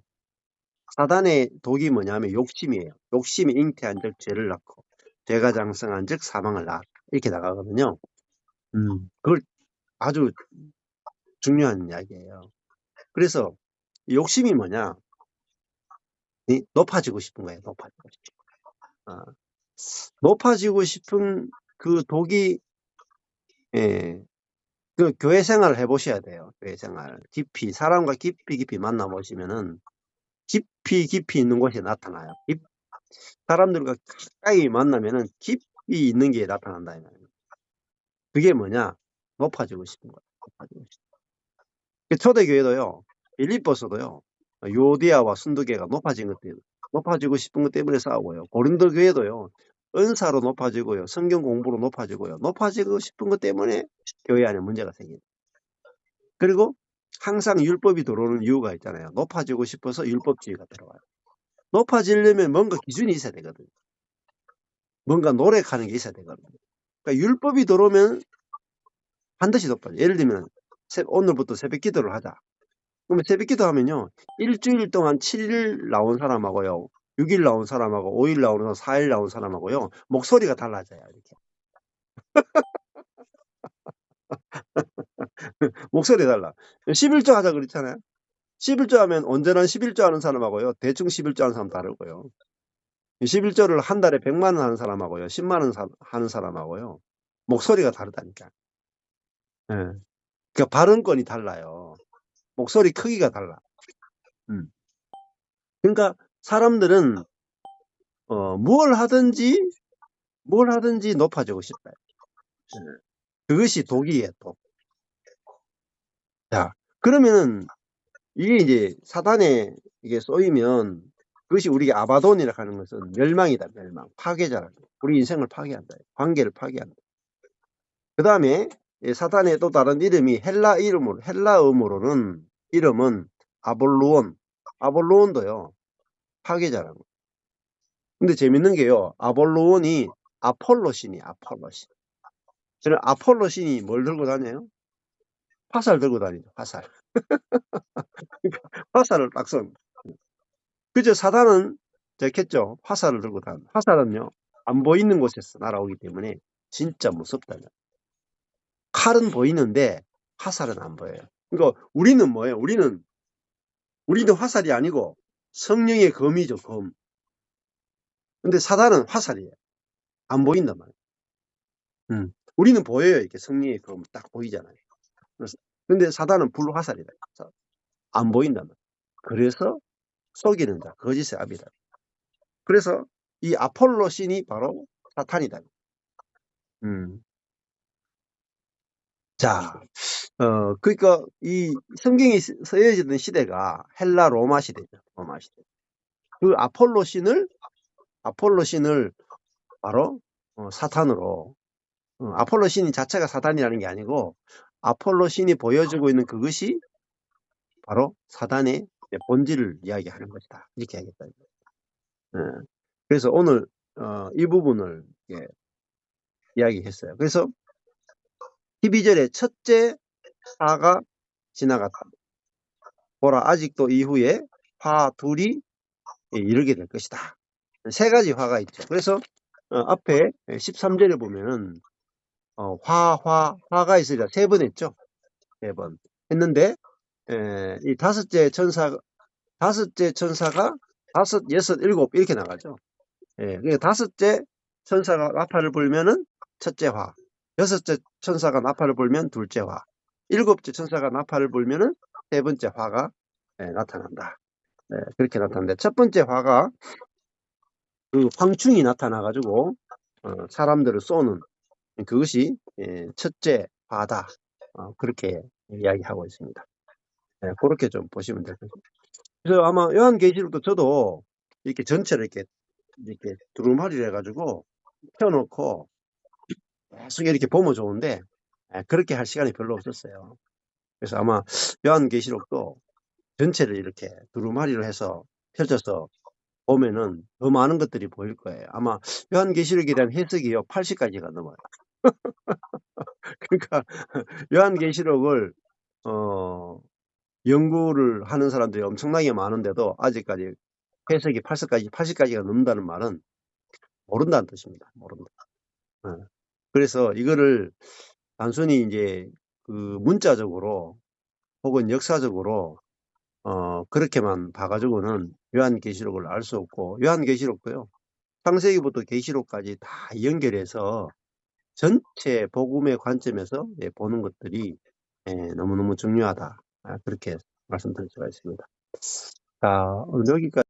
사단의 독이 뭐냐면 욕심이에요. 욕심이 잉태한 즉 죄를 낳고 죄가 장성한 즉 사망을 낳았다. 이렇게 나가거든요. 그걸 아주 중요한 이야기예요. 그래서 욕심이 뭐냐? 높아지고 싶은 거예요. 높아지고 싶은 거. 높아지고 싶은 그 독이, 예, 그 교회 생활을 해보셔야 돼요. 교회 생활. 사람과 깊이 만나보시면은 깊이 있는 곳에 나타나요. 사람들과 가까이 만나면은 깊이 있는 게 나타난다. 이 말이에요. 그게 뭐냐? 높아지고 싶은 거예요. 높아지고 싶은 거. 초대교회도요, 빌립보서도요, 요디아와 순두계가 높아지고 싶은 것 때문에 싸우고요. 고린도 교회도요, 은사로 높아지고요, 성경 공부로 높아지고요, 높아지고 싶은 것 때문에 교회 안에 문제가 생깁니다. 그리고 항상 율법이 들어오는 이유가 있잖아요. 높아지고 싶어서 율법주의가 들어와요. 높아지려면 뭔가 기준이 있어야 되거든요. 뭔가 노력하는 게 있어야 되거든요. 그러니까 율법이 들어오면 반드시 높아져요. 예를 들면 오늘부터 새벽 기도를 하자. 그러면 새벽 기도하면요. 일주일 동안 7일 나온 사람하고요. 6일 나온 사람하고 5일 나온 사람, 4일 나온 사람하고요. 목소리가 달라져요. 이렇게. 목소리 달라. 11조 하자 그랬잖아요. 11조 하면 언제나 11조 하는 사람하고요. 대충 11조 하는 사람 다르고요. 11조를 한 달에 100만 원 하는 사람하고요. 10만 원 하는 사람하고요. 목소리가 다르다니까. 예. 그러니까 발언권이 달라요. 목소리 크기가 달라. 음. 그러니까 사람들은 뭘 하든지 높아지고 싶다. 그것이 독이에요, 독. 자, 그러면은 이게 이제 사단에 이게 쏘이면 그것이 우리가 아바돈이라고 하는 것은 멸망이다, 멸망. 파괴자라. 우리 인생을 파괴한다. 관계를 파괴한다. 그 다음에 사단의 또 다른 이름이 헬라음으로는 이름은 아볼로온도요, 파괴자라고. 근데 재밌는 게요, 아볼로온이 아폴로신이에요, 아폴로신. 저는 아폴로신이 뭘 들고 다녀요? 화살 들고 다니죠, 화살. 화살을 딱 쏜. 그저 사단은 됐겠죠. 화살을 들고 다니. 화살은요, 안 보이는 곳에서 날아오기 때문에 진짜 무섭다. 칼은 보이는데 화살은 안 보여요. 그러니까 우리는 뭐예요? 우리는 화살이 아니고 성령의 검이죠, 검. 근데 사단은 화살이에요. 안 보인단 말이에요. 우리는 보여요. 이렇게 성령의 검 딱 보이잖아요. 근데 사단은 불화살이다. 안 보인단 말이에요. 그래서 속이는 자, 거짓의 아비다. 그래서 이 아폴로 신이 바로 사탄이다. 자, 그러니까 이 성경이 쓰여지던 시대가 헬라 로마 시대죠. 로마 시대. 그 아폴로 신을 바로 사탄으로, 아폴로 신 자체가 사단이라는 게 아니고 아폴로 신이 보여주고 있는 그것이 바로 사단의 본질을 이야기하는 것이다. 이렇게 하겠다. 그래서 오늘 이 부분을 이야기했어요. 그래서 12절에 첫째 화가 지나갔다. 보라, 아직도 이후에 화 둘이 이르게 될 것이다. 세 가지 화가 있죠. 그래서 앞에 13절에 보면은 화가 있으리라 세 번 했죠. 세 번 했는데 이 다섯째 천사가 다섯, 여섯, 일곱 이렇게 나가죠. 그러니까 다섯째 천사가 나팔을 불면은 첫째 화, 여섯째 천사가 나팔을 불면 둘째 화, 일곱째 천사가 나팔을 불면은 세 번째 화가 나타난다. 그렇게 나타나는데 첫 번째 화가 그 황충이 나타나가지고 사람들을 쏘는 그것이 첫째 화다. 그렇게 이야기하고 있습니다. 그렇게 좀 보시면 될 것 같아요. 그래서 아마 요한계시록도 저도 이렇게 전체를 이렇게 두루마리를 해가지고 펴놓고 계속 이렇게 보면 좋은데 그렇게 할 시간이 별로 없었어요. 그래서 아마 요한계시록도 전체를 이렇게 두루마리로 해서 펼쳐서 보면은 더 많은 것들이 보일 거예요. 아마 요한계시록에 대한 해석이요 80가지가 넘어요. 그러니까 요한계시록을 연구를 하는 사람들이 엄청나게 많은데도 아직까지 해석이 80가지가 넘는다는 말은 모른다는 뜻입니다. 모른다. 그래서 이거를 단순히 이제 그 문자적으로 혹은 역사적으로 그렇게만 봐가지고는 요한계시록을 알 수 없고, 요한계시록도요 창세기부터 계시록까지 다 연결해서 전체 복음의 관점에서 보는 것들이 너무너무 중요하다. 그렇게 말씀드릴 수가 있습니다. 자, 오늘 여기까지